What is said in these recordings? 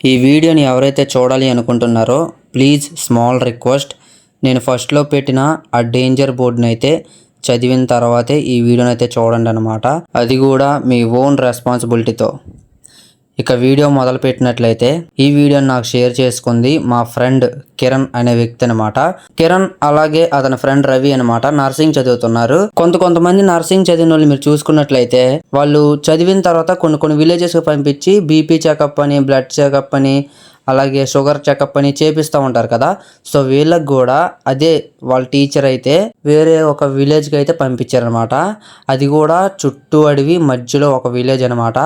ఈ వీడియోని ఎవరైతే చూడాలి అనుకుంటున్నారో ప్లీజ్ స్మాల్ రిక్వెస్ట్, నేను ఫస్ట్లో పెట్టిన ఆ డేంజర్ బోర్డుని అయితే చదివిన తర్వాతే ఈ వీడియోని అయితే చూడండి అనమాట. అది కూడా మీ ఓన్ రెస్పాన్సిబిలిటీతో. ఇక వీడియో మొదలు పెట్టినట్లయితే ఈ వీడియోని నాకు షేర్ చేసుకుంది మా ఫ్రెండ్ కిరణ్ అనే వ్యక్తి అనమాట. కిరణ్ అలాగే అతని ఫ్రెండ్ రవి అనమాట నర్సింగ్ చదువుతున్నారు. కొంతమంది నర్సింగ్ చదివిన వాళ్ళు మీరు చూసుకున్నట్లయితే వాళ్ళు చదివిన తర్వాత కొన్ని విలేజెస్కి పంపించి బీపీ చెకప్ అని, బ్లడ్ చెకప్ అని, అలాగే షుగర్ చెకప్ అని చేపిస్తూ ఉంటారు కదా. సో వీళ్ళకి కూడా అదే వాళ్ళ టీచర్ అయితే వేరే ఒక విలేజ్కి అయితే పంపించారనమాట. అది కూడా చుట్టూ అడవి మధ్యలో ఒక విలేజ్ అనమాట.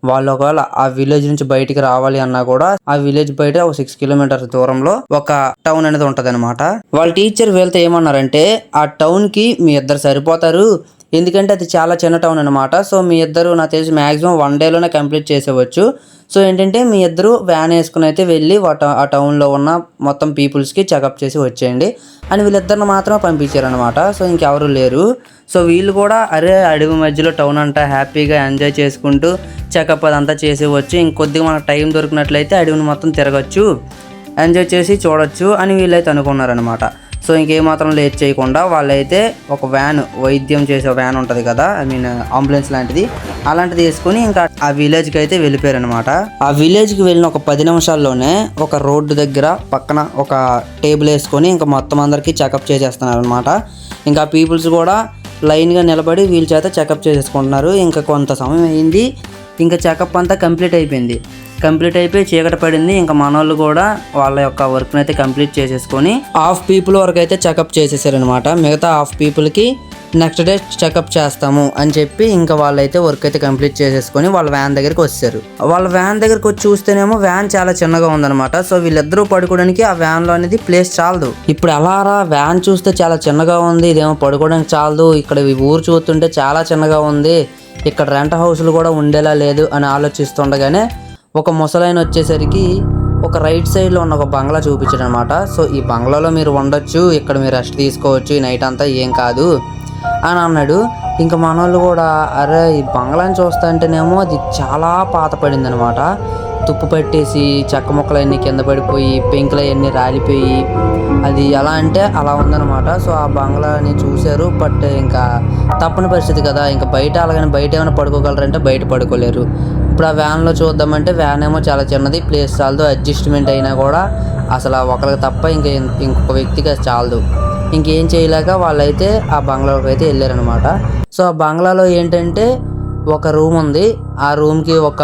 వాళ్ళు ఒకవేళ ఆ విలేజ్ నుంచి బయటికి రావాలి అన్నా కూడా ఆ విలేజ్ బయట ఒక 6 కిలోమీటర్స్ దూరంలో ఒక టౌన్ అనేది ఉంటది అనమాట. వాళ్ళ టీచర్ వీళ్ళతో ఏమన్నారంటే, ఆ టౌన్ కి మీ ఇద్దరు సరిపోతారు, ఎందుకంటే అది చాలా చిన్న టౌన్ అనమాట. సో మీ ఇద్దరు నాకు తెలిసి మాక్సిమం 1 డేలోనే కంప్లీట్ చేసేవచ్చు. సో ఏంటంటే మీ ఇద్దరు వ్యాన్ వేసుకుని అయితే వెళ్ళి ఆ టౌన్లో ఉన్న మొత్తం పీపుల్స్కి చెకప్ చేసి వచ్చేయండి అని వీళ్ళిద్దరిని మాత్రమే పంపించారనమాట. సో ఇంకెవరు లేరు. సో వీళ్ళు కూడా అరే అడవి మధ్యలో టౌన్ అంతా హ్యాపీగా ఎంజాయ్ చేసుకుంటూ చెకప్ అదంతా చేసి వచ్చి ఇంకొద్దిగా మనకు టైం దొరికినట్లయితే అడవిని మొత్తం తిరగచ్చు, ఎంజాయ్ చేసి చూడొచ్చు అని వీళ్ళైతే అనుకున్నారనమాట. సో ఇంకేమాత్రం లేట్ చేయకుండా వాళ్ళైతే ఒక వ్యాన్, వైద్యం చేసే వ్యాన్ ఉంటుంది కదా, అంబులెన్స్ లాంటిది, అలాంటిది వేసుకొని ఇంకా ఆ విలేజ్కి అయితే వెళ్ళిపోయారు అనమాట. ఆ విలేజ్కి వెళ్ళిన ఒక 10 నిమిషాల్లోనే ఒక రోడ్డు దగ్గర పక్కన ఒక టేబుల్ వేసుకొని ఇంకా మొత్తం అందరికీ చెకప్ చేసేస్తున్నారు అనమాట. ఇంకా పీపుల్స్ కూడా లైన్గా నిలబడి వీళ్ళ చేత చెకప్ చేసేసుకుంటున్నారు. ఇంకా కొంత సమయం అయింది, ఇంకా చెకప్ అంతా కంప్లీట్ అయిపోయి చీకటి పడింది. ఇంకా మనోళ్ళు కూడా వాళ్ళ యొక్క వర్క్ని అయితే కంప్లీట్ చేసేసుకొని హాఫ్ పీపుల్ వరకు అయితే చెకప్ చేసేసారనమాట. మిగతా హాఫ్ పీపుల్కి నెక్స్ట్ డే చెకప్ చేస్తాము అని చెప్పి ఇంకా వాళ్ళైతే వర్క్ అయితే కంప్లీట్ చేసేసుకొని వాళ్ళ వ్యాన్ దగ్గరికి వచ్చారు. వాళ్ళ వ్యాన్ దగ్గరికి వచ్చి చూస్తేనేమో వ్యాన్ చాలా చిన్నగా ఉందన్నమాట. సో వీళ్ళిద్దరూ పడుకోవడానికి ఆ వ్యాన్లో అనేది ప్లేస్ చాలదు. ఇప్పుడు అలారా వ్యాన్ చూస్తే చాలా చిన్నగా ఉంది, ఇదేమో పడుకోవడానికి చాలదు, ఇక్కడ ఈ ఊరు చూస్తుంటే చాలా చిన్నగా ఉంది, ఇక్కడ రెంట్ హౌస్లు కూడా ఉండేలా లేదు అని ఆలోచిస్తుండగానే ఒక ముసలాయన వచ్చేసరికి ఒక రైట్ సైడ్లో ఉన్న ఒక బంగ్లా చూపించాడు అనమాట. సో ఈ బంగ్లాలో మీరు ఉండొచ్చు, ఇక్కడ మీరు రెస్ట్ తీసుకోవచ్చు, ఈ నైట్ అంతా ఏం కాదు అని అన్నాడు. ఇంకా మనోళ్ళు కూడా అరే ఈ బంగ్లాని చూస్తా అంటేనేమో అది చాలా పాత పడింది అనమాట. తుప్పు పట్టేసి చెక్క ముక్కలన్నీ కింద పడిపోయి పెంకులు అవన్నీ రాలిపోయి అది ఎలా అంటే అలా ఉందన్నమాట. సో ఆ బంగ్లాని చూశారు. బట్ ఇంకా తప్పని పరిస్థితి కదా, ఇంకా బయట అలాగని బయట ఏమైనా పడుకోగలరంటే బయట పడుకోలేరు. ఇప్పుడు ఆ వ్యాన్లో చూద్దామంటే వ్యాన్ ఏమో చాలా చిన్నది, ప్లేస్ చాలదు, అడ్జస్ట్మెంట్ అయినా కూడా అసలు ఒకరికి తప్ప ఇంకొక వ్యక్తికి అది చాలదు. ఇంకేం చేయలేక వాళ్ళైతే ఆ బంగ్లాలోకి అయితే వెళ్ళారనమాట. సో ఆ బంగ్లాలో ఏంటంటే ఒక రూమ్ ఉంది, ఆ రూమ్కి ఒక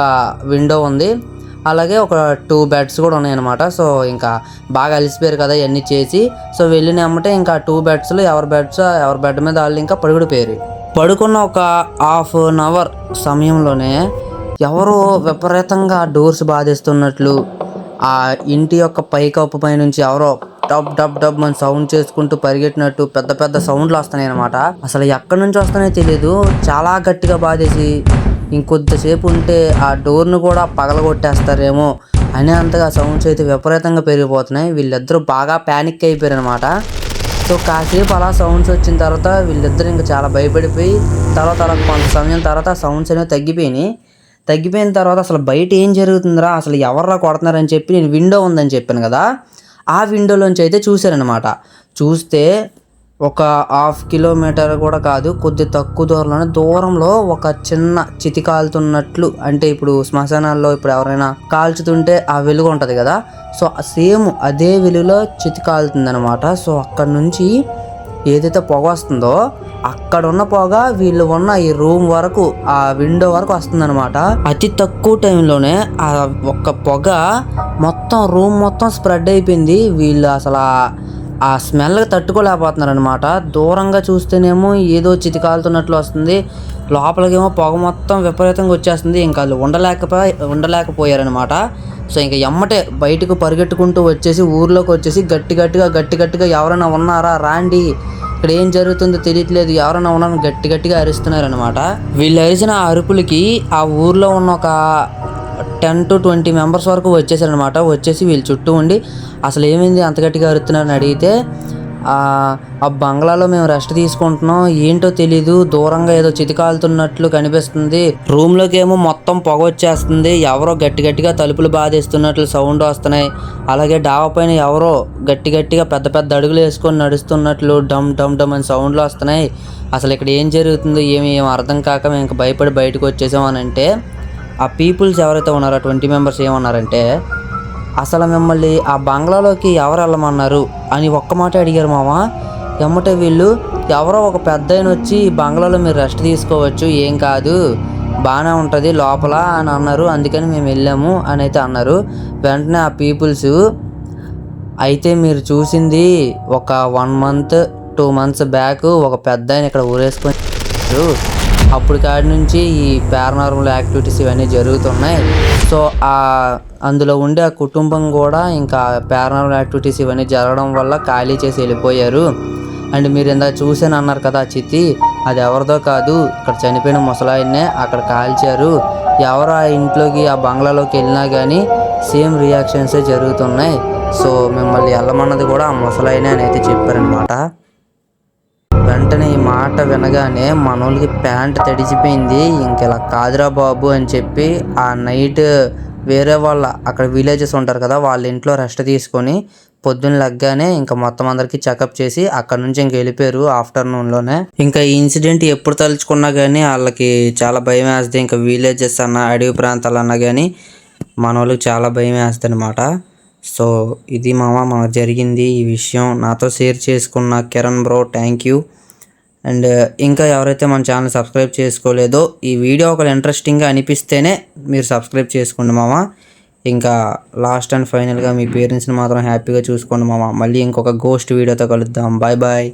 విండో ఉంది, అలాగే ఒక 2 బెడ్స్ కూడా ఉన్నాయన్నమాట. సో ఇంకా బాగా అలసిపోయారు కదా ఇవన్నీ చేసి. సో వెళ్ళిన అమ్మటే ఇంకా 2 బెడ్స్లో ఎవరి బెడ్ మీద వాళ్ళు ఇంకా పడుకుడిపోయారు. పడుకున్న ఒక హాఫ్ అన్ అవర్ సమయంలోనే ఎవరో విపరీతంగా డోర్స్ బాధేస్తున్నట్లు, ఆ ఇంటి యొక్క పైకప్పు పై నుంచి ఎవరో డబ్ డబ్ డబ్ అని సౌండ్ చేసుకుంటూ పరిగెట్టినట్టు పెద్ద సౌండ్లు వస్తున్నాయి అనమాట. అసలు ఎక్కడి నుంచి వస్తున్నాయో తెలియదు, చాలా గట్టిగా బాధేసి ఇంకొద్దిసేపు ఉంటే ఆ డోర్ను కూడా పగలగొట్టేస్తారేమో అనే అంతగా సౌండ్స్ అయితే విపరీతంగా పెరిగిపోతున్నాయి. వీళ్ళిద్దరూ బాగా ప్యానిక్ అయిపోయారు అనమాట. సో కాసేపు అలా సౌండ్స్ వచ్చిన తర్వాత వీళ్ళిద్దరు ఇంకా చాలా భయపడిపోయి తర్వాత కొంత సమయం తర్వాత సౌండ్స్ అనేవి తగ్గిపోయిన తర్వాత అసలు బయట ఏం జరుగుతుందిరా, అసలు ఎవర్రా కొడుతున్నారని చెప్పి నేను విండో ఉందని చెప్పాను కదా, ఆ విండోలోంచి అయితే చూశారనమాట. చూస్తే ఒక 1/2 కిలోమీటర్ కూడా కాదు, కొద్ది తక్కువ దూరంలో ఒక చిన్న చితి కాలుతున్నట్లు, అంటే ఇప్పుడు శ్మశానాల్లో ఇప్పుడు ఎవరైనా కాల్చుతుంటే ఆ వెలుగు ఉంటుంది కదా, సో సేమ్ అదే వెలుగులో చితి కాలుతుందనమాట. సో అక్కడ నుంచి ఏదైతే పొగ వస్తుందో అక్కడ ఉన్న పొగ వీళ్ళు ఉన్న ఈ రూమ్ వరకు, ఆ విండో వరకు వస్తుందన్నమాట. అతి తక్కువ టైంలోనే ఆ ఒక్క పొగ మొత్తం రూమ్ మొత్తం స్ప్రెడ్ అయిపోయింది. వీళ్ళు అసలు ఆ స్మెల్కి తట్టుకోలేకపోతున్నారు అనమాట. దూరంగా చూస్తేనేమో ఏదో చితి కాలుతున్నట్లు వస్తుంది, లోపలికేమో పొగ మొత్తం విపరీతంగా వచ్చేస్తుంది. ఇంకా వాళ్ళు ఉండలేకపోయారనమాట. సో ఇంకా ఎమ్మటే బయటకు పరిగెట్టుకుంటూ వచ్చేసి ఊర్లోకి వచ్చేసి గట్టిగా ఎవరైనా ఉన్నారా రాండి, ఇక్కడ ఏం జరుగుతుందో తెలియట్లేదు, ఎవరైనా ఉన్నారని గట్టిగా అరుస్తున్నారు అనమాట. వీళ్ళు అరిసిన అరుపులకి ఆ ఊర్లో ఉన్న ఒక 10 to 20 మెంబర్స్ వరకు వచ్చేసారనమాట. వచ్చేసి వీళ్ళు చుట్టూ ఉండి అసలు ఏమైంది అంత గట్టిగా అరుతున్నారని అడిగితే ఆ బంగ్లాలో మేము రెస్ట్ తీసుకుంటున్నాం. ఏంటో తెలీదు, దూరంగా ఏదో చితికాలుతున్నట్లు కనిపిస్తుంది. రూమ్లోకి ఏమో మొత్తం పొగ వచ్చేస్తుంది. ఎవరో గట్టి గట్టిగా తలుపులు బాధేస్తున్నట్లు సౌండ్ వస్తున్నాయి. అలాగే డాబా పైన ఎవరో గట్టి గట్టిగా పెద్ద పెద్ద అడుగులు వేసుకొని నడుస్తున్నట్లు డమ్ డమ్ డమ్ అని సౌండ్లు వస్తున్నాయి. అసలు ఇక్కడ ఏం జరుగుతుందో ఏమి అర్థం కాక మేము ఇంకా భయపడి బయటకు వచ్చేసామనంటే, ఆ పీపుల్స్ ఎవరైతే ఉన్నారో 20 మెంబర్స్ ఏమన్నారంటే, అసలు మిమ్మల్ని ఆ బంగ్లాలోకి ఎవరు వెళ్ళమన్నారు అని ఒక్క మాట అడిగారు మామ. ఎమ్మటే వీళ్ళు ఎవరో ఒక పెద్ద ఆయన వచ్చి ఈ బంగ్లాలో మీరు రెస్ట్ తీసుకోవచ్చు, ఏం కాదు, బాగానే ఉంటుంది లోపల అని అన్నారు. అందుకని మేము వెళ్ళాము అని అయితే అన్నారు. వెంటనే ఆ పీపుల్స్, అయితే మీరు చూసింది ఒక 1 month 2 months బ్యాక్ ఒక పెద్ద ఆయన ఇక్కడ ఊరేసుకొని అప్పుడు కాడి నుంచి ఈ పారానార్మల్ యాక్టివిటీస్ ఇవన్నీ జరుగుతున్నాయి. సో అందులో ఉండే ఆ కుటుంబం కూడా ఇంకా పారానార్మల్ యాక్టివిటీస్ ఇవన్నీ జరగడం వల్ల ఖాళీ చేసి వెళ్ళిపోయారు. అండ్ మీరు ఇందాక చూసాను అన్నారు కదా ఆ చితి, అది ఎవరిదో కాదు, ఇక్కడ చనిపోయిన ముసలాయన్నే అక్కడ కాల్చారు. ఎవరు ఆ ఇంట్లోకి ఆ బంగ్లాలోకి వెళ్ళినా కానీ సేమ్ రియాక్షన్సే జరుగుతున్నాయి. సో మిమ్మల్ని వెళ్ళమన్నది కూడా ఆ ముసలాయనే అని అయితే చెప్పారనమాట. వెంటనే ఈ మాట వినగానే మనోళ్ళకి ప్యాంట్ తడిచిపోయింది. ఇంక ఇలా కాదురా బాబు అని చెప్పి ఆ నైట్ వేరే వాళ్ళ అక్కడ విలేజెస్ ఉంటారు కదా, వాళ్ళ ఇంట్లో రెస్ట్ తీసుకొని పొద్దున్న లెగ్గానే ఇంకా మొత్తం అందరికి చెకప్ చేసి అక్కడ నుంచి ఇంక వెళ్ళిపోయారు ఆఫ్టర్నూన్లోనే. ఇంకా ఈ ఇన్సిడెంట్ ఎప్పుడు తలుచుకున్నా కానీ వాళ్ళకి చాలా భయం వేస్తుంది. ఇంకా విలేజెస్ అన్న అడవి ప్రాంతాలు అన్నా కానీ మన వాళ్ళకి చాలా భయం వేస్తుంది అనమాట. సో ఇది మామ జరిగింది ఈ విషయం నాతో షేర్ చేసుకున్న Kiran bro, thank you. And ఇంకా ఎవరైతే మన ఛానల్ సబ్స్క్రైబ్ చేసుకోలేదో, ఈ వీడియో ఒకవేళ ఇంట్రెస్టింగ్గా అనిపిస్తేనే మీరు సబ్స్క్రైబ్ చేసుకోండి మామ. ఇంకా లాస్ట్ అండ్ ఫైనల్గా మీ పేరెంట్స్ని మాత్రం హ్యాపీగా చూసుకోండి మామ. మళ్ళీ ఇంకొక గోస్ట్ వీడియోతో కలుద్దాం. Bye bye.